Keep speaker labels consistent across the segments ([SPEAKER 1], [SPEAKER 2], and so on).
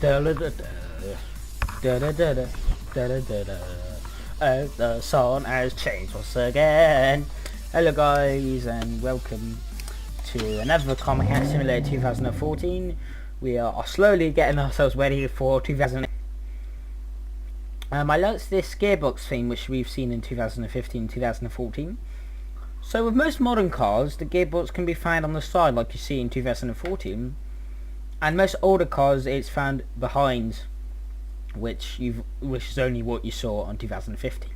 [SPEAKER 1] The song has changed once again. Hello guys and welcome to another Comic Hack Simulator 2014. We are slowly getting ourselves ready for 2008. I liked this gearbox theme which we've seen in 2015 2014. So with most modern cars, the gearbox can be found on the side like you see in 2014. And most older cars it's found behind, which is only what you saw on 2015.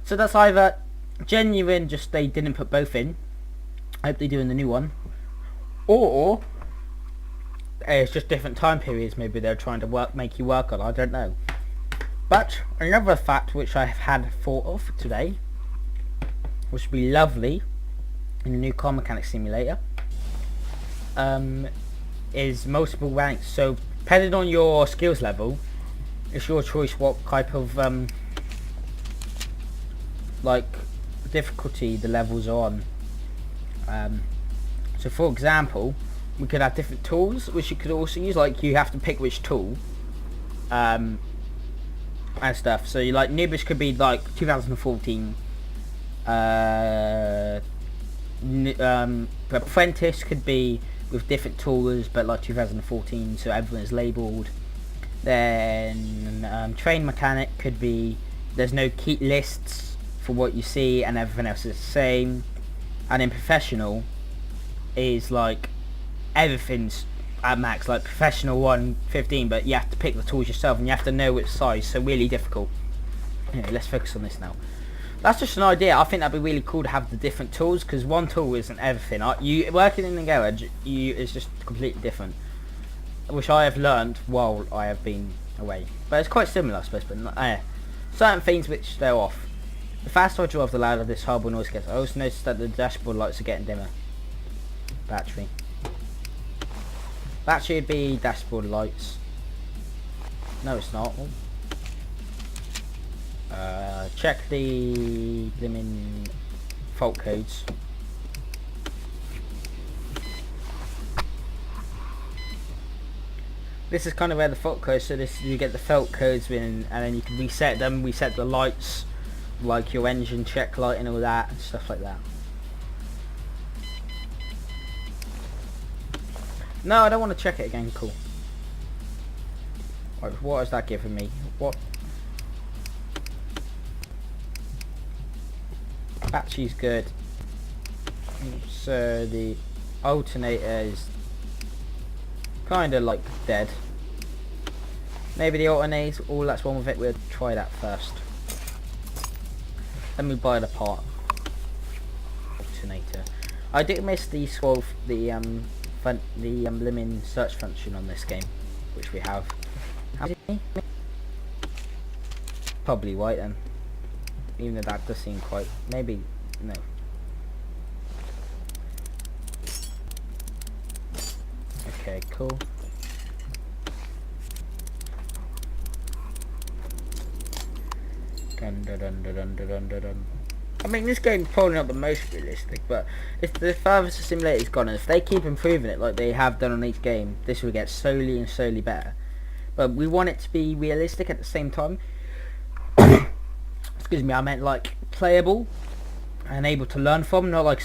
[SPEAKER 1] So that's either genuine, just they didn't put both in. I hope they do in the new one. Or it's just different time periods. Maybe they're trying to make you work on. I don't know. But another fact which I have had thought of today, which would be lovely in the new car mechanic simulator, is multiple ranks. So depending on your skills level, it's your choice what type of like difficulty the levels are on. So for example, we could have different tools which you could also use, like you have to pick which tool and stuff. So you like noobs could be like 2014, apprentice could be with different tools but like 2014, so everyone's labelled. Then train mechanic could be there's no key lists for what you see and everything else is the same. And then professional is like everything's at max, like professional 115, but you have to pick the tools yourself and you have to know which size, so really difficult. Anyway, let's focus on this now. That's just an idea. I think that'd be really cool to have the different tools, because one tool isn't everything. You working in the garage, it's just completely different, which I have learned while I have been away. But it's quite similar, I suppose, but not, certain things which they're off. The faster I drive, the louder this horrible noise gets. I also noticed that the dashboard lights are getting dimmer. Battery would be dashboard lights. No, it's not. Check the blimmin' fault codes. This is kind of where the fault codes, so this you get the fault codes in, and then you can reset them, reset the lights, like your engine check light and all that, and stuff like that. No, I don't want to check it again, cool. Right, what is that giving me? What? Battery's good. So the alternator is kind of like dead. Maybe the alternator, all that's wrong with it. We'll try that first. Let me buy the part. Alternator. I did miss the blimmin' search function on this game, which we have. Probably white then. Even though that does seem quite, maybe, no. Okay, cool. Dun, dun, dun, dun, dun, dun, dun, dun. I mean, this game's probably not the most realistic, but if the furthest the simulator's gone, and if they keep improving it like they have done on each game, this will get slowly and slowly better. But we want it to be realistic at the same time. Excuse me, I meant like playable and able to learn from, not like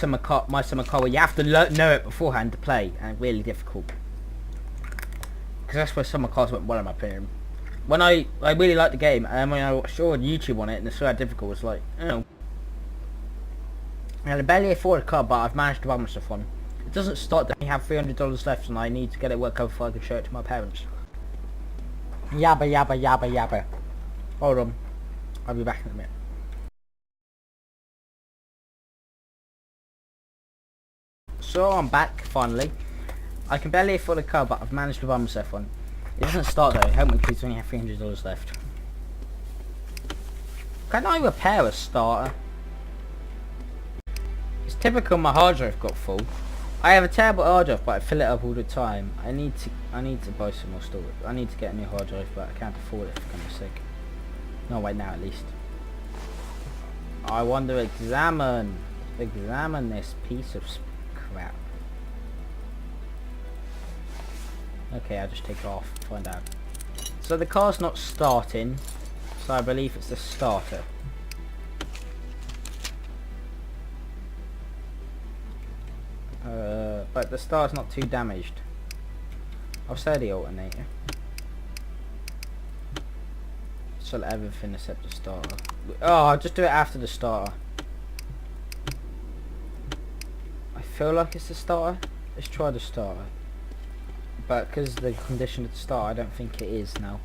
[SPEAKER 1] my summer car where you have to know it beforehand to play, and really difficult. Because that's where summer cars went well in my opinion. When I really liked the game, and when I watched YouTube on it and it's so difficult, it's like, you know. I can barely afford a car, but I've managed to buy myself one. It doesn't start that I have $300 left and I need to get it work out before I can show it to my parents. Yabba yabba yabba yabba. Hold on. I'll be back in a minute. So I'm back, finally. I can barely afford a car, but I've managed to buy myself one. It doesn't start though, help me please, only have $300 left. Can I repair a starter? It's typical my hard drive got full. I have a terrible hard drive, but I fill it up all the time. I need to buy some more storage. I need to get a new hard drive, but I can't afford it for kind of sake. Not right now, at least. I want to examine this piece of crap. Okay, I'll just take it off, find out. So the car's not starting, so I believe it's the starter. But the star's not too damaged. I'll say the alternator. Sell everything except the starter. Oh, I'll just do it after the starter. I feel like it's the starter. Let's try the starter. But because the condition of the starter, I don't think it is now.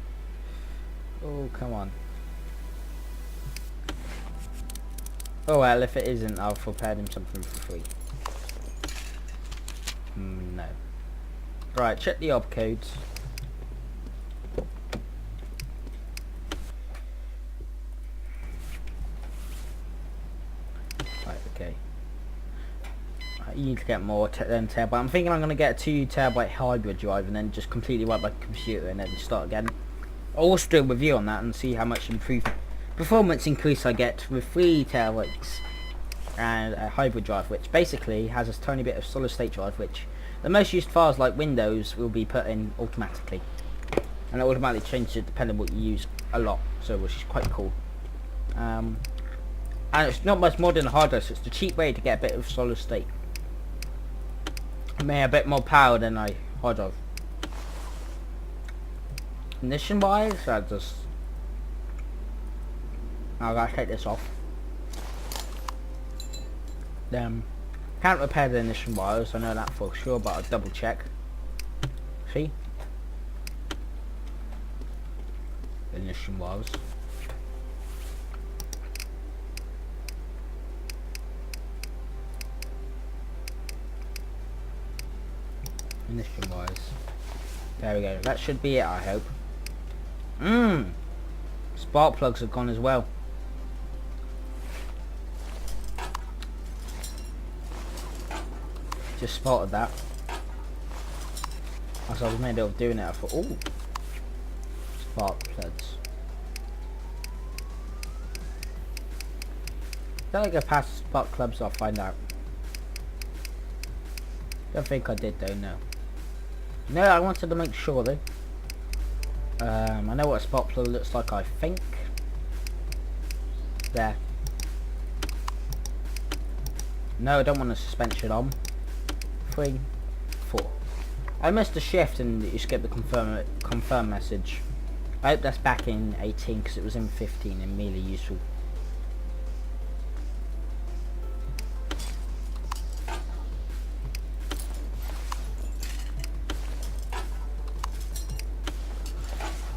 [SPEAKER 1] Oh, come on. Oh well, if it isn't, I'll prepare him something for free. No. Right, check the opcodes. Right, okay. You need to get more than terabyte. I'm thinking I'm going to get a 2 terabyte hybrid drive and then just completely wipe my computer and then start again. I'll also do a review on that and see how much improved performance increase I get with 3 terabytes and a hybrid drive, which basically has a tiny bit of solid state drive, which the most used files like Windows will be put in automatically, and it automatically changes it depending on what you use a lot, so which is quite cool. And it's not much more than a hard drive, so it's the cheap way to get a bit of solid state. It may have a bit more power than a hard drive. Ignition wise, I just I gotta take this off. Can't repair the ignition wires, I know that for sure, but I'll double check. See? Ignition wires. Ignition wires. There we go. That should be it, I hope. Spark plugs have gone as well. Just spotted that. As I was made of doing it, I thought, oh, spark plugs. Did I go past spark plugs? I'll find out. Don't think I did though, no. No, I wanted to make sure though. I know what a spark plug looks like, I think. There. No, I don't want a suspension on. 3, 4. I missed a shift and you skipped the confirm message. I hope that's back in 18 because it was in 15 and really useful.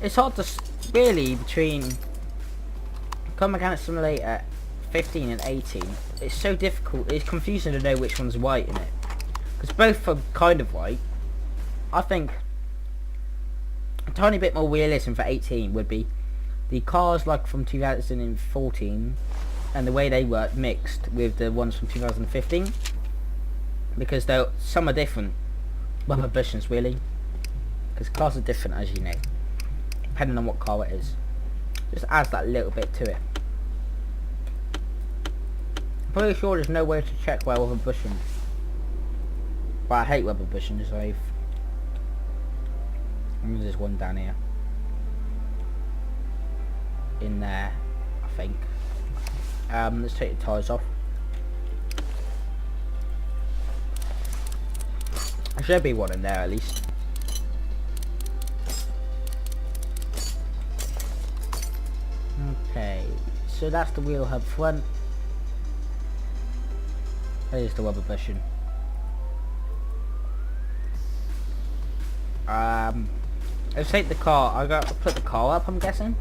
[SPEAKER 1] It's hard to really between Car Mechanic Simulator 15 and 18. It's so difficult. It's confusing to know which one's right in it. Because both are kind of right. I think a tiny bit more realism for 18 would be the cars like from 2014 and the way they work mixed with the ones from 2015. Because some are different. Well, ambitions really. Because cars are different, as you know. Depending on what car it is. Just adds that little bit to it. I'm pretty sure there's no way to check where rubber bushings. But I hate rubber bushings, so there's one down here. In there, I think. Let's take the tyres off. There should be one in there at least. Okay, so that's the wheel hub front. There's the rubber bushing. Let's take the car. I got to put the car up, I'm guessing.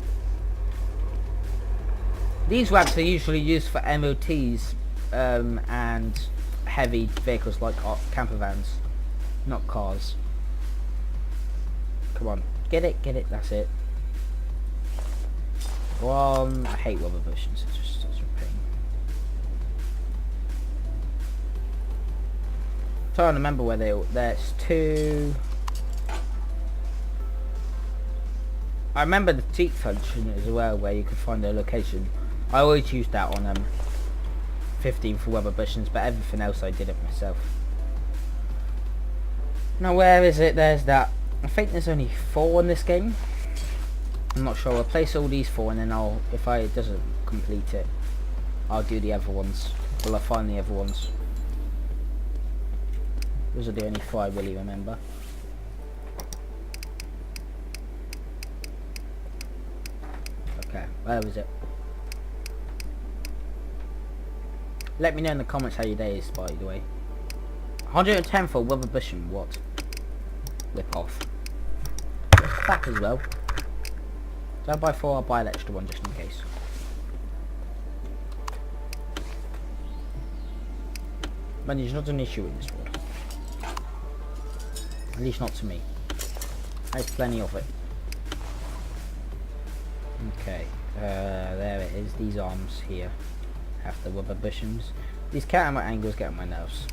[SPEAKER 1] These wraps are usually used for MOTs and heavy vehicles like camper vans, not cars. Come on, get it, that's it. One, I hate rubber bushings, it's just such a pain. Trying to remember where there's 2. I remember the seat function as well, where you could find their location. I always used that on 15 for rubber bushings, but everything else I did it myself. Now where is it? There's that. I think there's only 4 in this game. I'm not sure. I'll place all these 4 and then if it doesn't complete it, I'll do the other ones. Will I find the other ones? Those are the only 4 I really remember. Okay, where was it? Let me know in the comments how your day is, by the way. 110 for Wilbur Busham, what? Whip off. Back as well. So I buy 4, I'll buy an extra one just in case. Money's not an issue in this world. At least not to me. There's plenty of it. Okay, there it is. These arms here have the rubber bushings. These camera angles get on my nerves.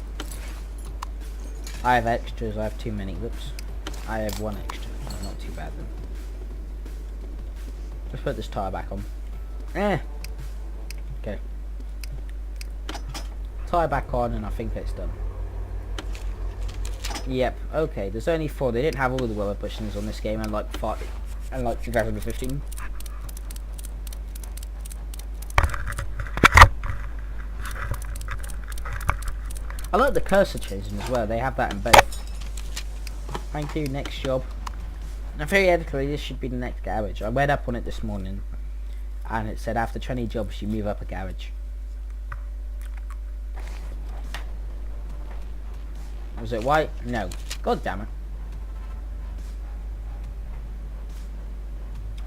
[SPEAKER 1] I have extras. I have too many. Whoops. I have 1 extra. Not too bad then. Let's put this tyre back on. Okay. Tyre back on and I think it's done. Yep, okay, there's only 4. They didn't have all the rubber bushings on this game, unlike 2015. I like the cursor changing as well. They have that in both. Thank you. Next job. Now, theoretically, this should be the next garage. I read up on it this morning, and it said after 20 jobs, you move up a garage. Was it white? No. God damn it.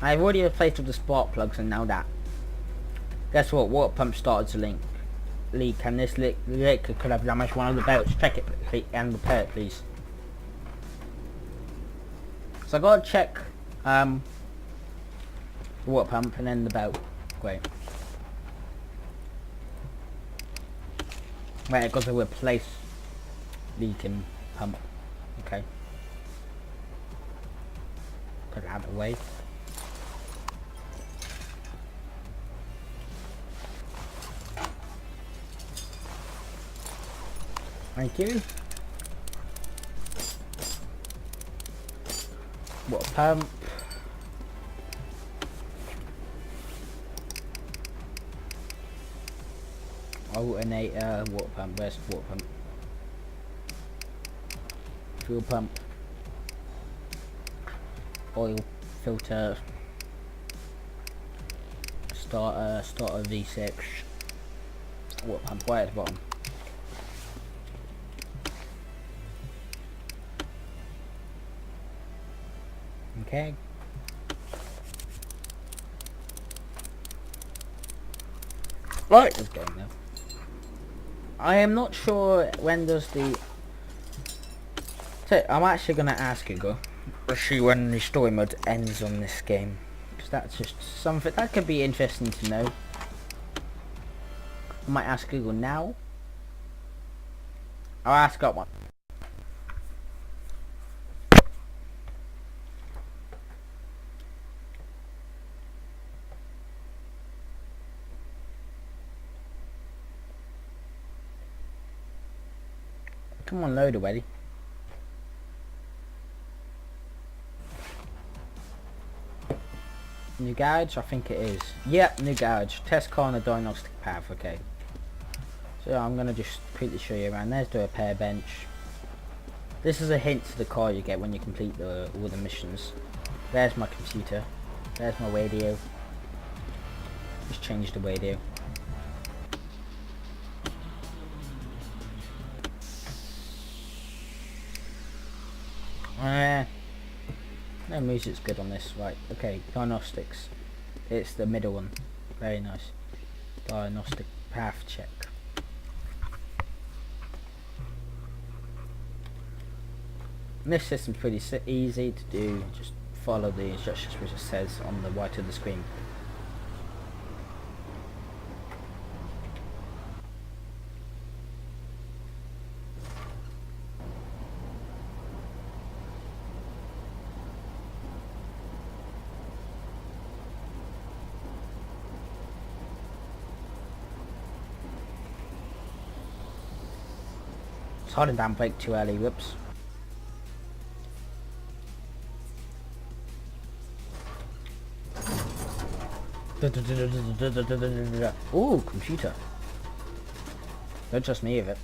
[SPEAKER 1] I've already replaced all the spark plugs, and now that. Guess what? Water pump started to leak, and this leak could have damaged one of the belts. Check it and repair it, please. So I gotta check the water pump and then the belt. Great. Wait, I got to replace leaking pump. Okay. Put it out of the way. Thank you. Water pump. Alternator, water pump, where's the water pump? Fuel pump. Oil filter. Starter V6. Water pump right at the bottom. Okay. Right, let's go now. I am not sure when does the... So, I'm actually going to ask Google to see when the story mode ends on this game. Because that's just something that could be interesting to know. I might ask Google now. I'll ask up one. Come on, load already. New garage, I think it is. Yep, new garage. Test car on a diagnostic path, okay. So I'm going to just quickly show you around. There's the repair bench. This is a hint to the car you get when you complete all the missions. There's my computer. There's my radio. Just change the radio. No music's good on this, right? Okay, diagnostics. It's the middle one. Very nice. Diagnostic path check. And this system's pretty easy to do. Just follow the instructions which it says on the right of the screen. Holding down brake too early, whoops. Ooh, computer. Don't trust me with it.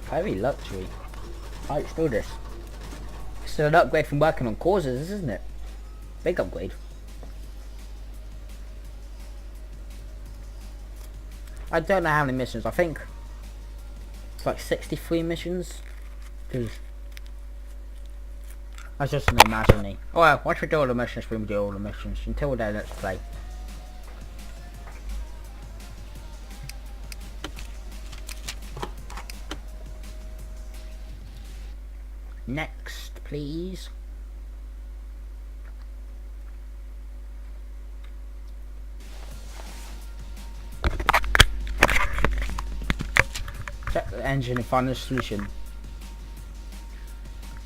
[SPEAKER 1] Very luxury. Let's do this. Still an upgrade from working on causes, isn't it? Big upgrade. I don't know how many missions. I think it's like 63 missions. Because that's just an imagining. Oh well, once we do all the missions, we do all the missions. Until then, let's play. Next, please. Check the engine and find the solution.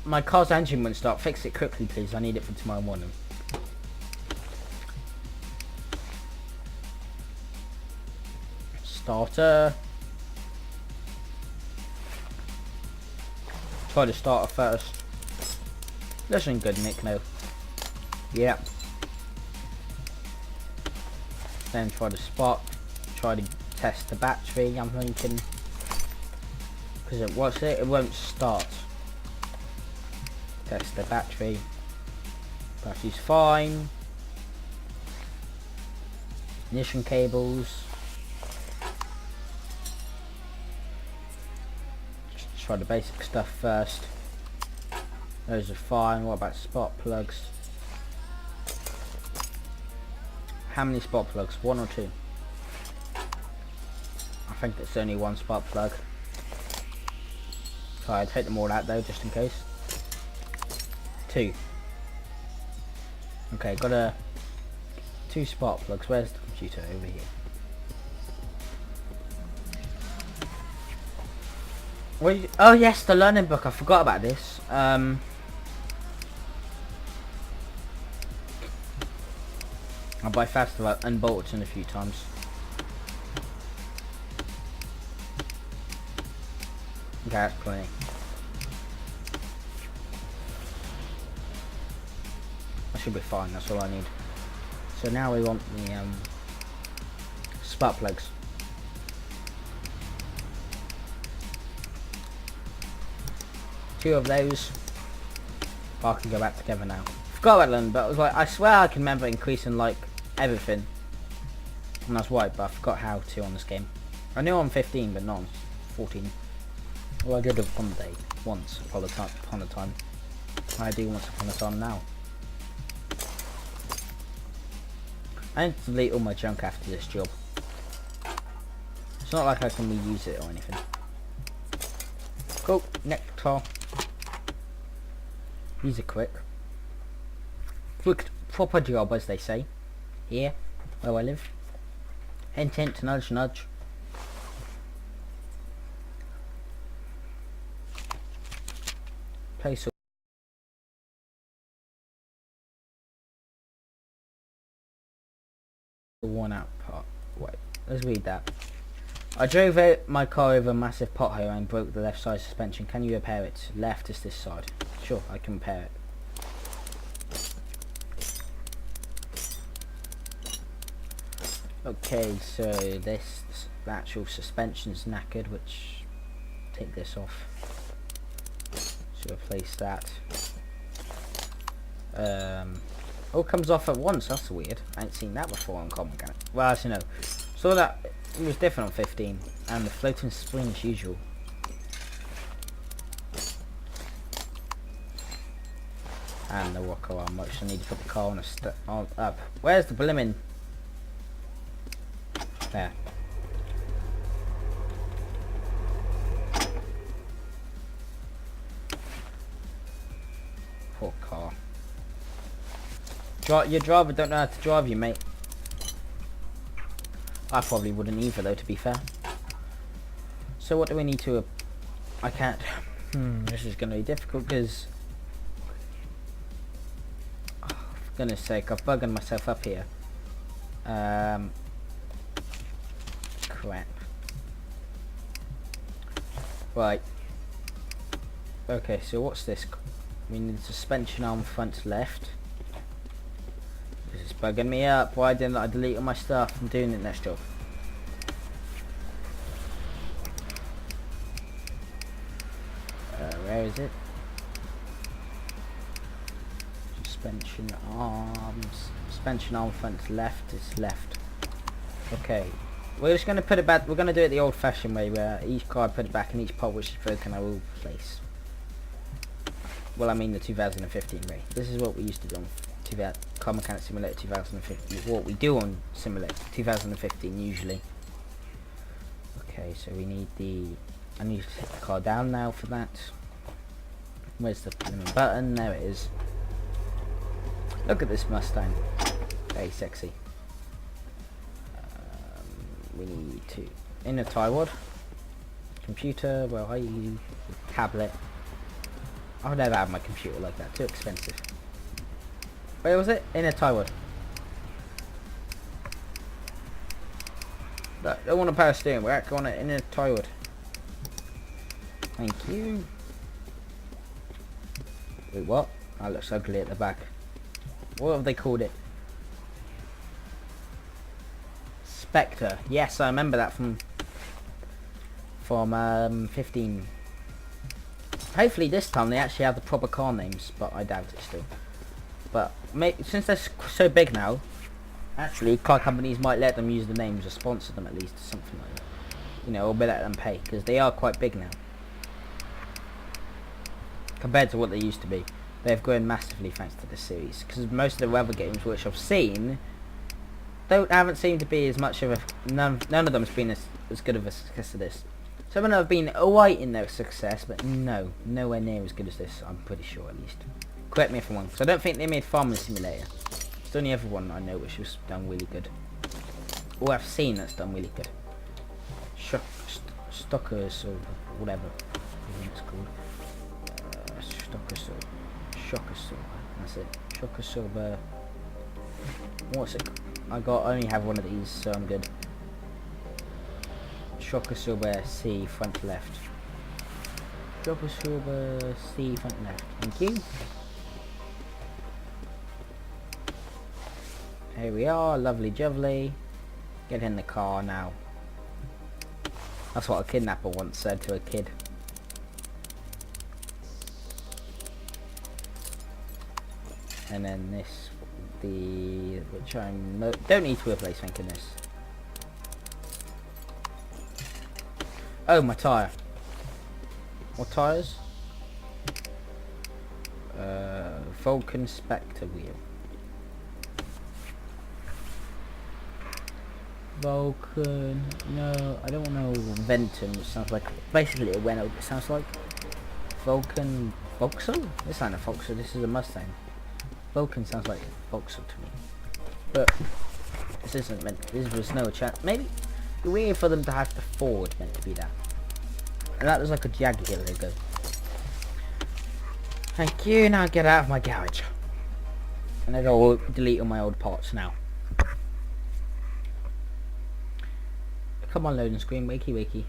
[SPEAKER 1] My car's engine won't start. Fix it quickly, please. I need it for tomorrow morning. Starter. Try the starter first. Looking good, Nick. No. Yeah. Then try the spark. Try to test the battery. I'm thinking because it won't start. Test the battery. Battery's fine. Ignition cables. Just try the basic stuff first. Those are fine. What about spark plugs? How many spark plugs? One or two? I think it's only one spark plug. So I'd take them all out though, just in case. Two. Okay, got two spark plugs. Where's the computer? Over here. Oh yes, the learning book. I forgot about this. I'll buy faster. I've unbolted in a few times. Okay, that's plenty. That should be fine. That's all I need. So now we want the spark plugs. Two of those. I can go back together now. Forgot about them, but I was like, I swear I can remember increasing like everything. And that's right, but I forgot how to on this game. I knew on 15, but not on 14. Well, I did it one day, once upon a time. I do once upon a time now. I need to delete all my junk after this job. It's not like I can reuse it or anything. Cool, nectar. These are quick. Quick, proper job, as they say. Here, where I live. Hint, hint, nudge, nudge. Place the worn out part. Wait, let's read that. I drove my car over a massive pothole and broke the left side suspension. Can you repair it? Left is this side. Sure, I can repair it. Okay, so the actual suspension's knackered, which take this off. So replace that. Oh, it comes off at once. That's weird. I ain't seen that before on Car Mechanic. Well, actually no. So that it was different on 15, and the floating spring as usual. And the rocker arm, which I need to put the car on up. Where's the blimmin'? There. Poor car. Your driver don't know how to drive you, mate. I probably wouldn't either, though, to be fair. So what do we need to... I can't... this is going to be difficult, because... Oh, for goodness sake, I've bugged myself up here. Crap. Right. Okay, so what's this? We need suspension arm front left. This is bugging me up. Why didn't I delete all my stuff? I'm doing it next job. Where is it? Suspension arms. Suspension arm front left is left. Okay. We're just going to put it back. We're going to do it the old-fashioned way, where each car I put it back and each part which is broken I will replace. Well, I mean the 2015 way. This is what we used to do on Car Mechanic Simulator 2015. What we do on Simulator 2015 usually. Okay, so we need I need to hit the car down now for that. Where's the button? There it is. Look at this Mustang. Very sexy. We need to inner tie rod. Computer, where are you? Tablet. I would never have my computer like that, too expensive. Where was it? Inner tie rod. I don't want a power steering, we're actually on an inner tie rod. Thank you. Wait, what? That looks ugly at the back. What have they called it? Spectre. Yes, I remember that from 15. Hopefully this time they actually have the proper car names, but I doubt it still. But since they're so big now, actually car companies might let them use the names or sponsor them at least, or something like that. You know, or let them pay, because they are quite big now. Compared to what they used to be. They've grown massively thanks to this series, because most of the other games which I've seen haven't seemed to be as much of a... None of them has been as good of a success as this. Some of them have been alright in their success, but nowhere near as good as this, I'm pretty sure at least. Correct me if I'm wrong, because I don't think they made Farming Simulator. It's the only other one I know which has done really good. Or I've seen that's done really good. Stockers or whatever it's called. Shocker Silver. That's it. Shocker Silver. What's it? I only have one of these, so I'm good. Shocker Silver C front left. Shocker Silver C front left. Thank you. Here we are, lovely jubbly. Get in the car now. That's what a kidnapper once said to a kid. And then this, which I don't need to replace, thank goodness. Oh, my tyre. What tyres? Vulcan Spectre wheel. Vulcan, no, I don't want to Ventum, which sounds like basically a Renault, it sounds like. Vulcan, Vauxhall? This ain't a Vauxhall, this is a Mustang. Vulcan sounds like Vauxhall to me. But, this isn't meant, this was no chance, maybe, it's weird for them to have the Ford meant to be that. And that was like a Jaguar, here we go. Thank you, now get out of my garage. And I go delete all my old parts now. Come on, loading screen, wakey wakey.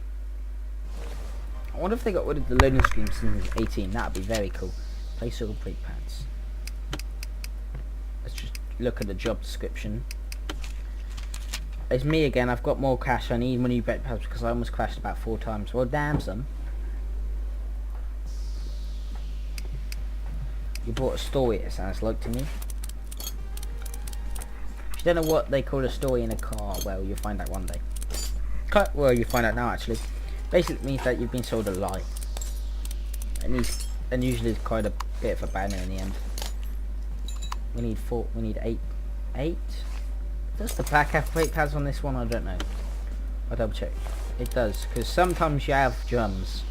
[SPEAKER 1] I wonder if they got rid of the loading screen since 18. That'd be very cool. Place all brake pads. Let's just look at the job description. It's me again. I've got more cash. I need more new brake pads because I almost crashed about 4 times. Well, damn some. You brought a story, it sounds like to me. If you don't know what they call a story in a car, well, you'll find out one day. Well, you find out now actually. Basically it means that you've been sold a lie. And usually it's quite a bit of a banner in the end. We need 8. Does the back have brake pads on this one? I don't know. I'll double check. It does, because sometimes you have drums.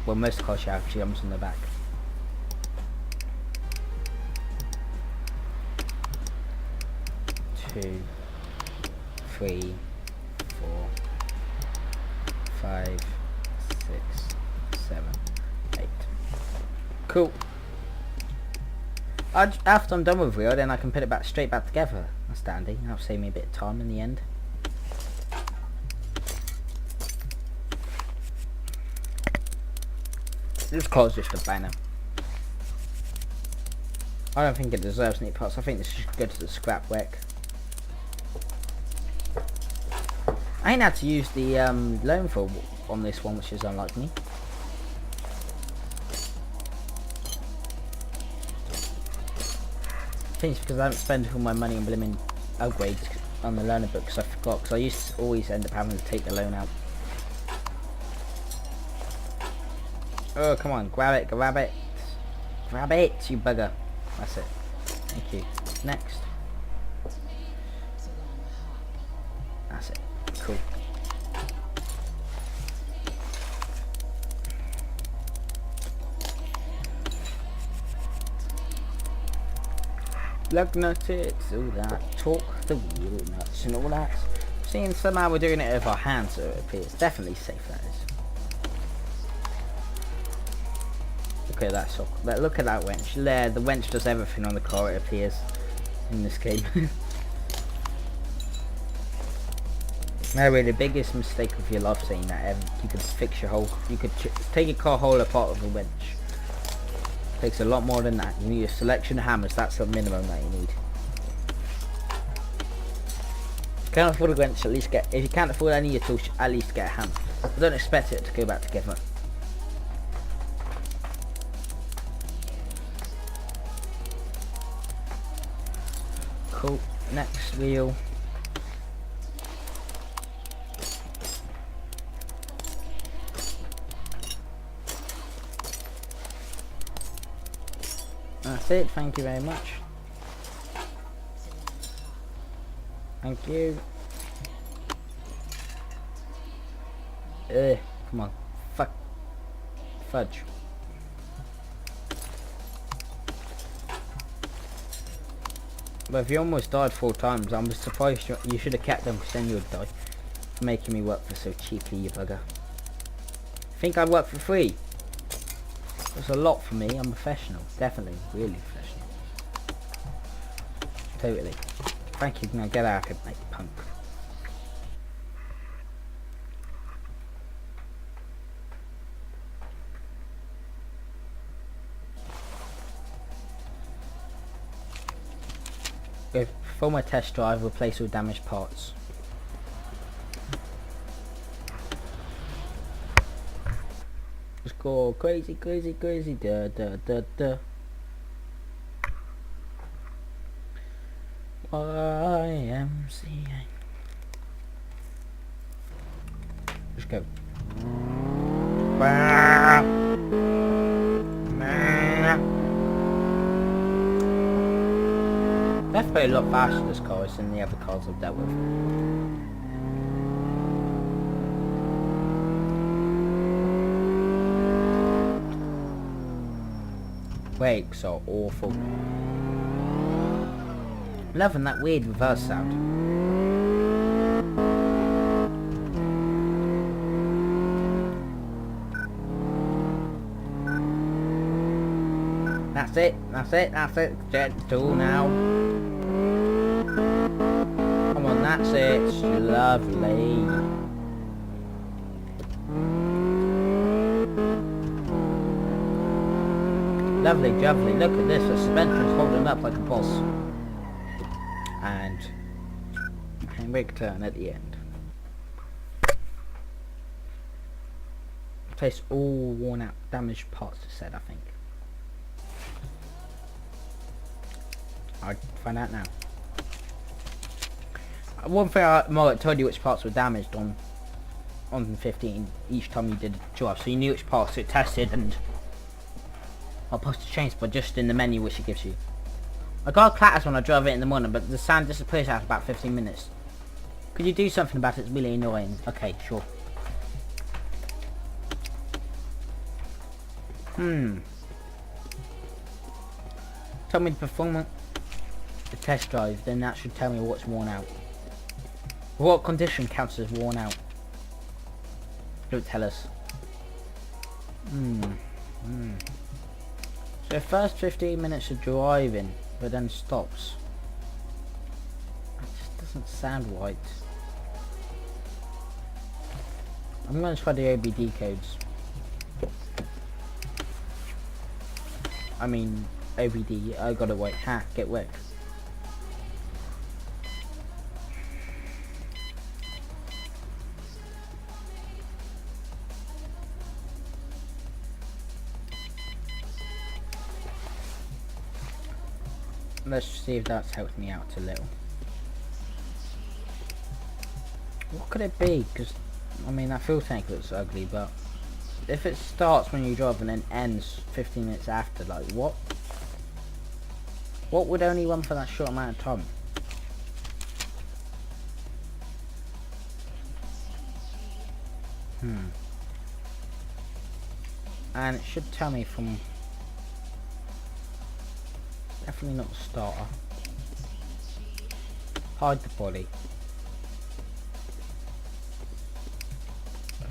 [SPEAKER 1] Well, most cars you have drums on the back. Two, 3, 4, 5, 6, 7, 8. Cool. After I'm done with Rio, then I can put it straight back together. That's dandy. That'll save me a bit of time in the end. This car's just a banner. I don't think it deserves any parts. I think this should go to the scrap wreck. I ain't had to use the loan for on this one, which is unlike me. I think it's because I haven't spent all my money on blimmin' upgrades on the learner book, because I forgot, because I used to always end up having to take the loan out. Oh, come on, grab it, grab it. Grab it, you bugger. That's it. Thank you. Next. That's it. Cool. Lug nuts, all that. Torque the wheel nuts and all that. Seeing somehow we're doing it with our hands, so it appears definitely safe, that is. Look at that sock. Look at that wench. There, the wench does everything on the car, it appears, in this game. Maybe the biggest mistake of your life saying that ever. You could fix your whole. You could take your car whole apart with a winch. Takes a lot more than that. You need a selection of hammers. That's the minimum that you need. If you can't afford a winch, at least get. If you can't afford any of your tools, at least get a hammer. I don't expect it to go back together. Cool. Next wheel. That's it, thank you very much. Thank you. Come on. Fuck. Fudge. But if you almost died 4 times, I'm surprised you should have kept them, because then you would die. For making me work for so cheaply, you bugger. Think I work for free? It's a lot for me. I'm professional. Definitely. Really professional. Totally. Thank you. Now get out of here, mate, punk. For my test drive, replace all damaged parts. Let's go crazy, crazy, crazy, da da da da. YMCA. Let's go. That's probably a lot faster, this car, than the other cars I've dealt with. Brakes are awful. Loving that weird reverse sound. That's it, that's it, that's it. Gentle now. Come on, that's it. Lovely. Lovely, lovely. Look at this. The suspension's holding up like a boss. And handbrake turn at the end. Replace all worn out, damaged parts to set, I think. I'll find out now. One thing I might told you which parts were damaged on 15 each time you did a drive, so you knew which parts it tested, and I'll post a change, but just in the menu which it gives you. My car clatters when I drive it in the morning, but the sound disappears after about 15 minutes. Could you do something about it? It's really annoying. Okay, sure. Tell me the performance, the test drive, then that should tell me what's worn out. What condition counts as worn out? Don't tell us. So first 15 minutes of driving, but then stops. That just doesn't sound right. I'm going to try the OBD codes. I mean, OBD, I gotta wait. Ha, get work. Let's see if that's helped me out a little. What could it be? Because, I mean, that fuel tank looks ugly, but if it starts when you drive and then ends 15 minutes after, like, what? What would only run for that short amount of time? And it should tell me from... Definitely not the starter. Hide the body.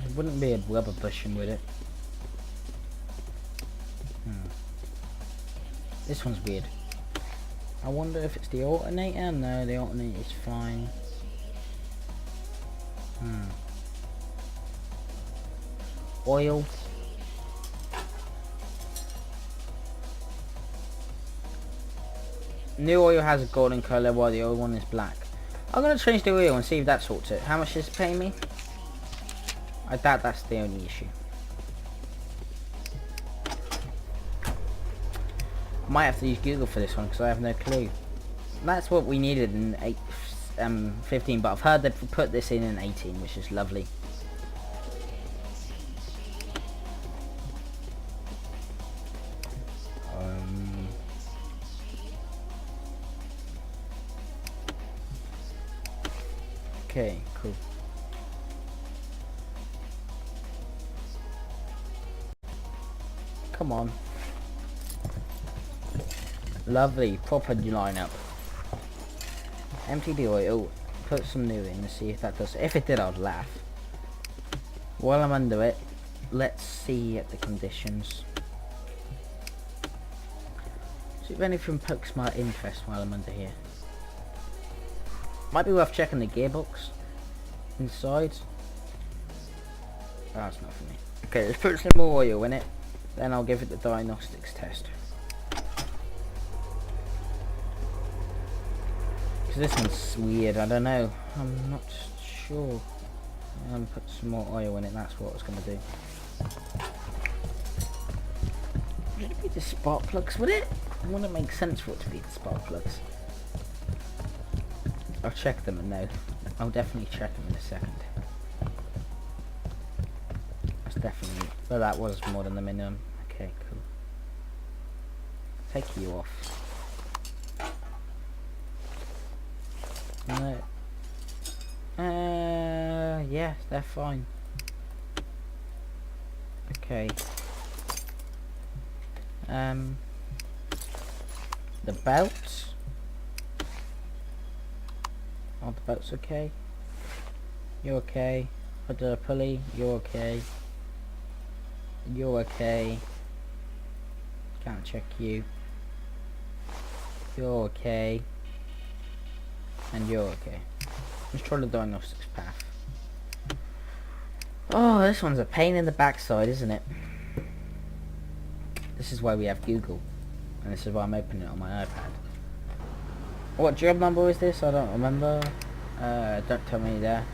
[SPEAKER 1] It wouldn't be a rubber bushing, would it? This one's weird. I wonder if it's the alternator. No, the alternator is fine. Oil. New oil has a golden colour while the old one is black. I'm going to change the oil and see if that sorts it. How much is it paying me? I doubt that's the only issue. I might have to use Google for this one because I have no clue. That's what we needed in 15, but I've heard they've put this in 18, which is lovely. Okay, cool. Come on. Lovely, proper lineup. Empty the oil, put some new in and see if that does. If it did, I'd laugh. While I'm under it, let's see at the conditions. See if anything pokes my interest while I'm under here. Might be worth checking the gearbox inside. Oh, that's not for me. Okay, let's put some more oil in it. Then I'll give it the diagnostics test. Because this one's weird, I don't know. I'm not sure. Put some more oil in it, that's what I was going to do. Would it be the spark plugs, would it? It wouldn't make sense for it to be the spark plugs. I'll check them and know. I'll definitely check them in a second. That's definitely... Well, that was more than the minimum. Okay, cool. Take you off. No. Yeah, they're fine. Okay. The belts. Are the belts okay? You're okay. The pulley, you're okay. You're okay. Can't check you. You're okay. And you're okay. Let's try the diagnostics path. Oh, this one's a pain in the backside, isn't it? This is why we have Google. And this is why I'm opening it on my iPad. What job number is this? I don't remember. Don't tell me there.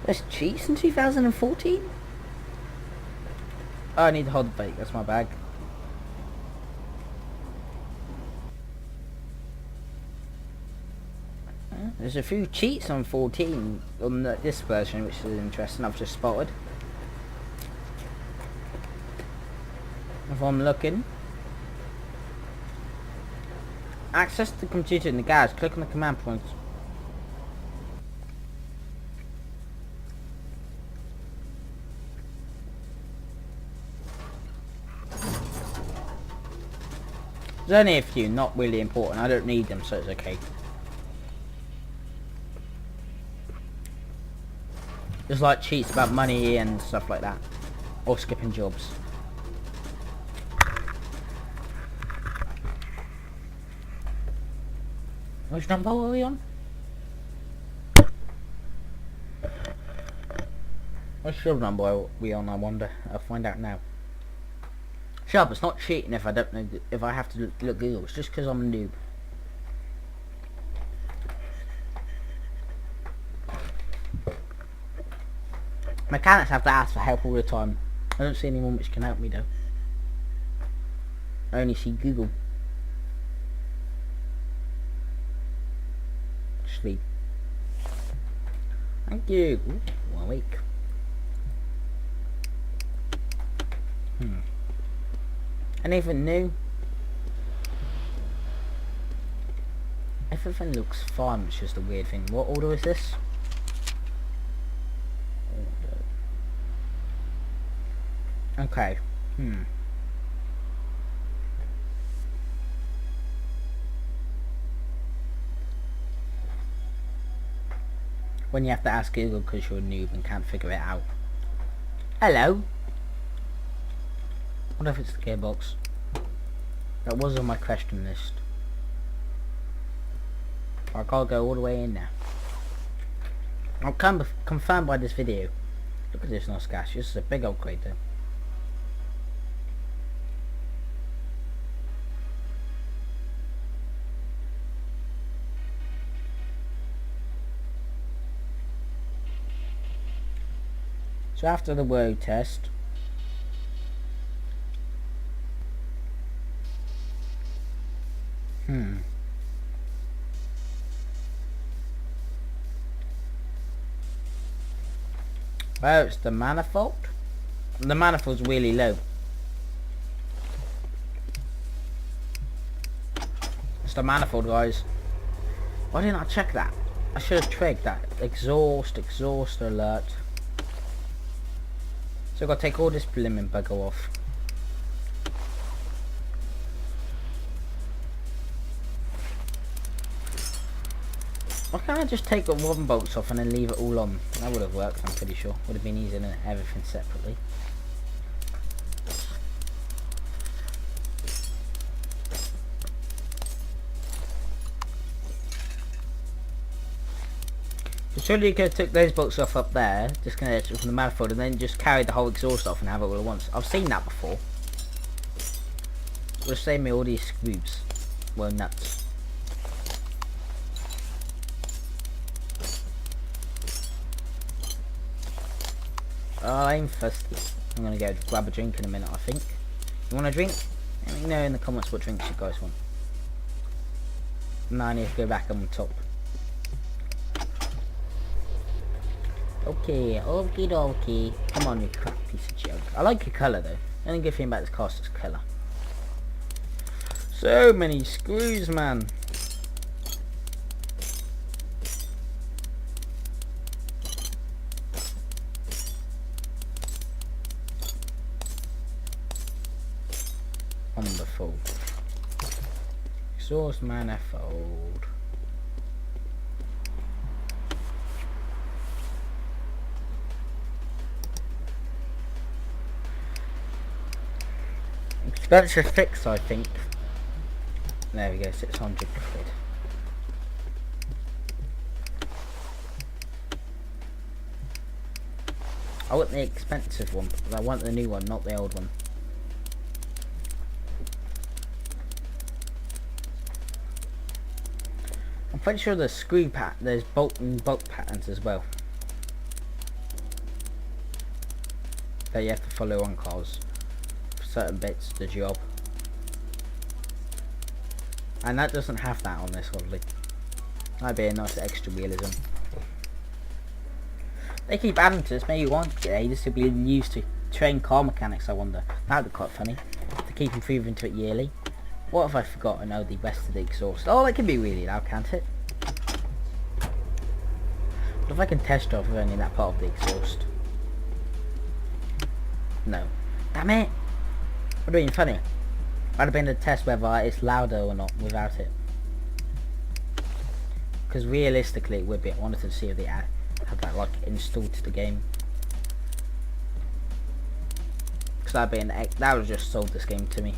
[SPEAKER 1] There's cheats in 2014? Oh, I need to hold the brake. That's my bag. There's a few cheats on 14 on this version, which is interesting. I've just spotted. If I'm looking, access the computer in the garage. Click on the command points. There's only a few, not really important. I don't need them, so it's okay. There's like cheats about money and stuff like that, or skipping jobs. Which number were we on? What serial number are we on, I wonder? I'll find out now. Shut up, it's not cheating if I don't know, if I have to look Google. It's just because I'm a noob. Mechanics have to ask for help all the time. I don't see anyone which can help me though. I only see Google. Sleep. Thank you. Ooh, 1 week. Anything new? Everything looks fine, it's just a weird thing. What order is this? Okay. When you have to ask Google because you're a noob and can't figure it out. Hello? What if it's the gearbox? That was on my question list. I gotta go all the way in now. I'll confirmed by this video. Look at this nice gas. This is a big old crater. So after the road test, well, it's the manifold. The manifold's really low. It's the manifold, guys. Why didn't I check that? I should have trigged that. Exhaust alert. So I've got to take all this blimmin' bugger off. Why can't I just take the one bolts off and then leave it all on? That would have worked, I'm pretty sure. Would have been easier than everything separately. So surely you could have took those bolts off up there, disconnect it from the manifold, and then just carry the whole exhaust off and have it all at once. I've seen that before. Would have saved me all these screws. Well, nuts. I'm thirsty. I'm gonna go grab a drink in a minute, I think. You want a drink? Let me know in the comments what drinks you guys want. Now I need to go back on top. Okay, okie dokie. Come on, you crap piece of junk. I like your colour though. The only good thing about this car is its colour. So many screws, man. Wonderful. Exhaust manifold. Expensive fix, I think. There we go, 600 quid. I want the expensive one, but I want the new one, not the old one. I'm pretty sure there's there's bolt and bolt patterns as well that you have to follow on cars. Certain bits, the job. And that doesn't have that on this, obviously. That'd be a nice extra realism. They keep adding to this, maybe one day this will be used to train car mechanics, I wonder. That'd be quite funny. To keep improving to it yearly. What have I forgotten? Oh, the rest of the exhaust. Oh, that can be really loud, can't it? But if I can test drive only that part of the exhaust. No. Damn it! Would have been funny. I'd have been to test whether it's louder or not without it. Because realistically it would be. I wanted to see if they had that like installed to the game. Because that would have just sold this game to me.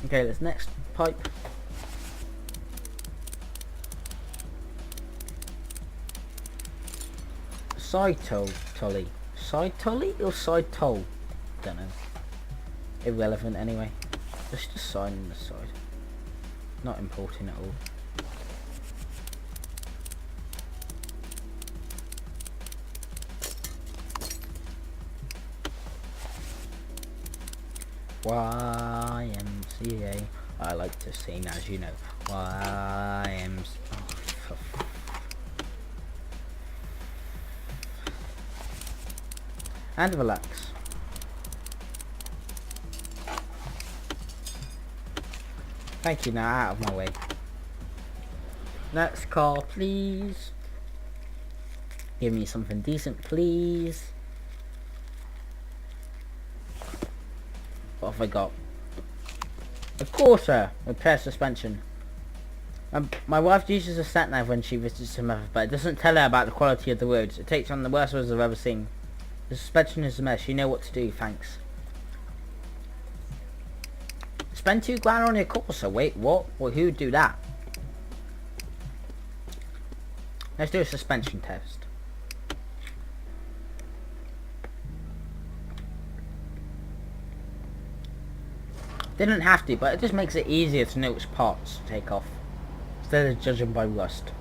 [SPEAKER 1] Okay, let's next pipe. Side tolly. Side tolly or side toll? Don't know. Irrelevant anyway. Just a sign on the side. Not important at all. YMCA. I like to sing, as you know. YMCA. And relax. Thank you, now out of my way. Next car, please. Give me something decent, please. What have I got? A Corsa with repair suspension. My wife uses a sat nav when she visits her mother, but it doesn't tell her about the quality of the roads. It takes on the worst roads I've ever seen. The suspension is a mess. You know what to do, thanks. Spend $2 grand on your Corsa. Wait, what? Well, who would do that? Let's do a suspension test. Didn't have to, but it just makes it easier to know which parts to take off, instead of judging by rust.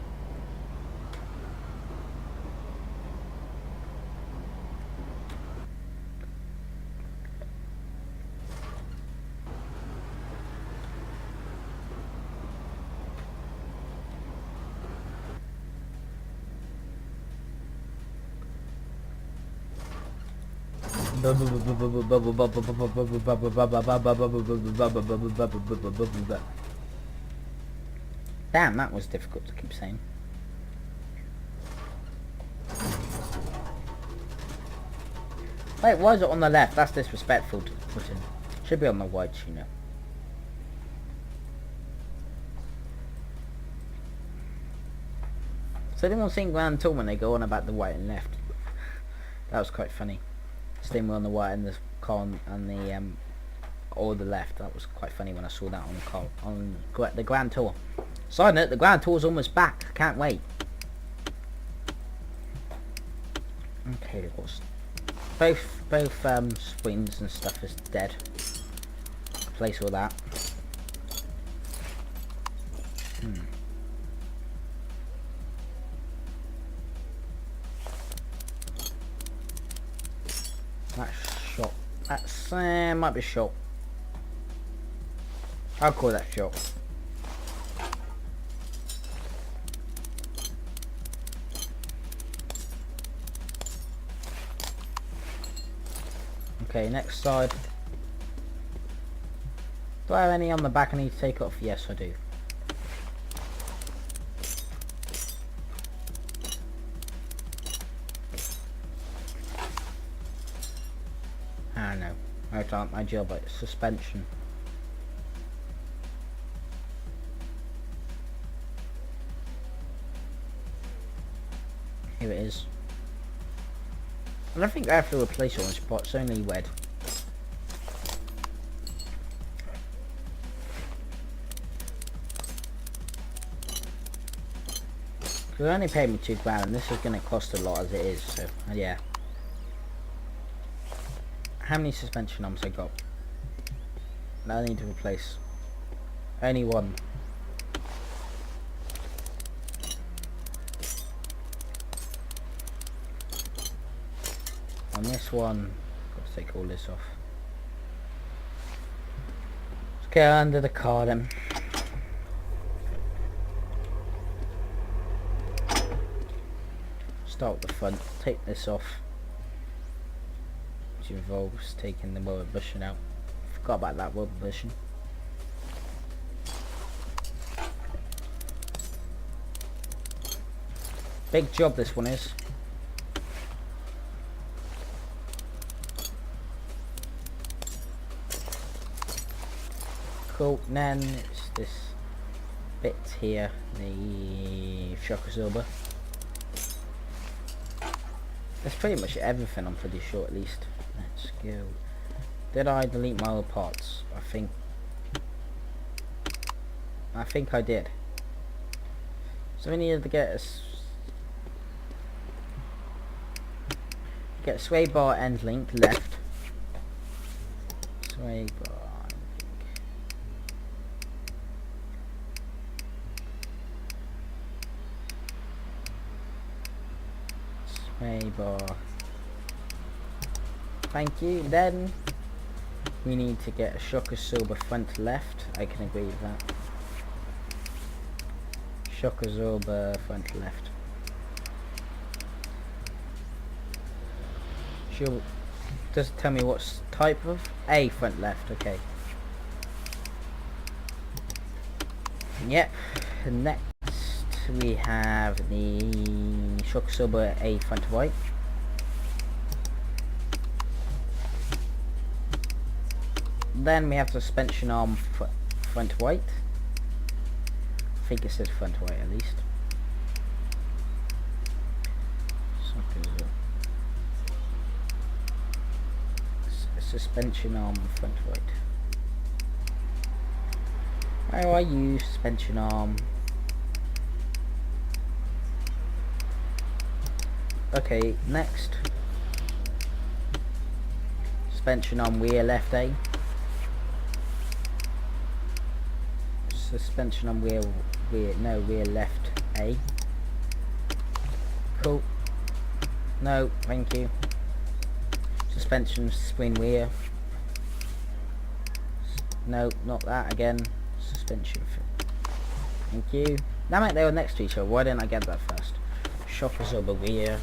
[SPEAKER 1] Damn, that was difficult to keep saying. Wait, why is it on the left? That's disrespectful to put in. Should be on the right, you know. So anyone seen Grand Tour when they go on about the right and left? That was quite funny. Steering wheel on the right and the car on the or the left. That was quite funny when I saw that on the car on the Grand Tour. Side note: the Grand Tour's almost back. I can't wait. Okay, both springs and stuff is dead. Replace all that. That's shot. That's might be shot. I'll call that shot. Okay, next side. Do I have any on the back I need to take off? Yes, I do. Ah, no. That's not my job, but it's suspension. Here it is. I don't think I have to replace it on this spot, it's only red. Because it only paid me £2 grand and this is going to cost a lot as it is, so yeah. How many suspension arms I got? Now I need to replace. Only one. On this one, got to take all this off. Let's get under the car then. Start with the front, take this off. Which involves taking the rubber bushing out. Forgot about that rubber bushing. Big job this one is. Cool, then it's this bit here, the shock absorber. That's pretty much everything, I'm pretty sure at least. Let's go. Did I delete my other parts? I think I think I did. So we needed to get a sway bar end link left. Sway bar end link. Sway bar. Thank you. Then we need to get a shock absorber front left. I can agree with that. Shock absorber front left. Sure. Does tell me what type of A front left. Okay. Yep. Next we have the shock absorber A front right. Then we have suspension arm front right. I think it says front right at least. Suspension arm front right. How do I use suspension arm? Okay, next. Suspension arm rear left A. Suspension on rear left A. Cool. No, thank you. Suspension spring rear. No, not that again. Suspension. Thank you. Damn it, they were next to each other. Why didn't I get that first? Shock absorber rear.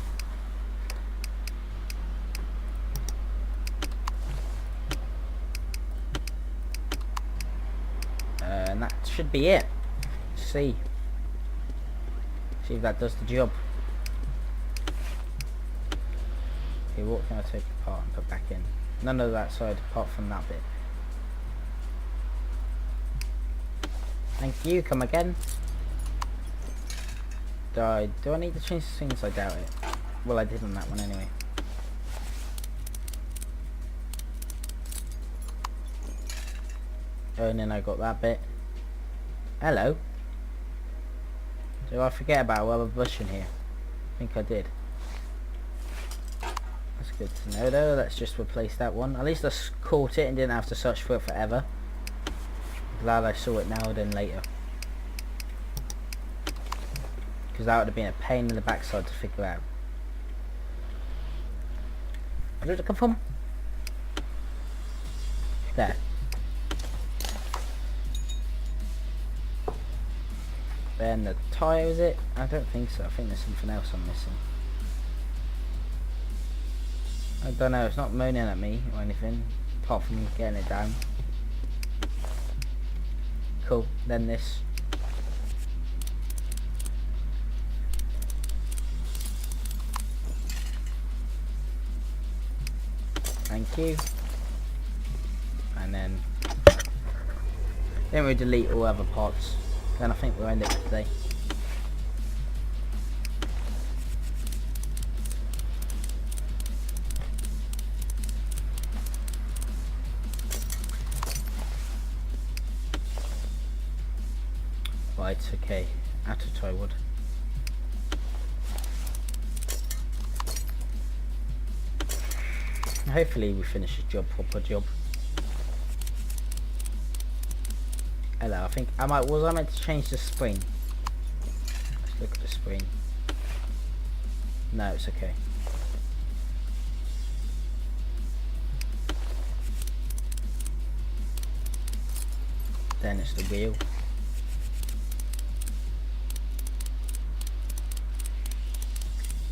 [SPEAKER 1] And that should be it. See if that does the job. Okay, what can I take apart and put back in? None of that side apart from that bit. Thank you, come again. Do I need to change the things? I doubt it. Well, I did on that one anyway. Oh, and then I got that bit. Hello. Did I forget about a rubber bush in here? I think I did. That's good to know though. Let's just replace that one. At least I caught it and didn't have to search for it forever. Glad I saw it now than later. Because that would have been a pain in the backside to figure out. Where did it come from? There. Then the tyre, is it? I don't think so. I think there's something else I'm missing. I don't know. It's not moaning at me or anything. Apart from getting it down. Cool. Then this. Thank you. And then we delete all other parts. Then I think we'll end it for today. Right, okay. Out of tie wood. Hopefully we finish this job, proper job. Hello, I think was I meant to change the spring? Let's look at the spring. No, it's okay. Then it's the wheel.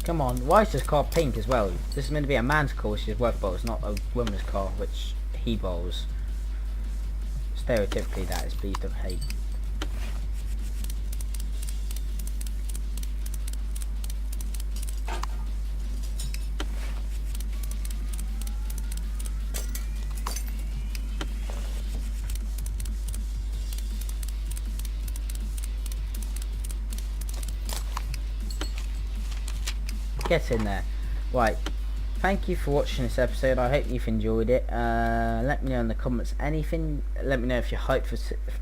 [SPEAKER 1] Come on, why is this car pink as well? This is meant to be a man's car, which is work bowls, not a woman's car, which he bowls. Stereotypically that is, please don't hate. Get in there. Right, thank you for watching this episode. I hope you've enjoyed it. Let me know in the comments anything. Let me know if you're hyped for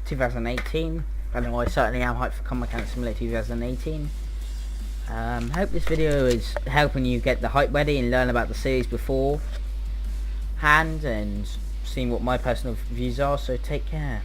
[SPEAKER 1] 2018. I know I certainly am hyped for Car Mechanic Simulator 2018. Hope this video is helping you get the hype ready and learn about the series beforehand and seeing what my personal views are, so take care.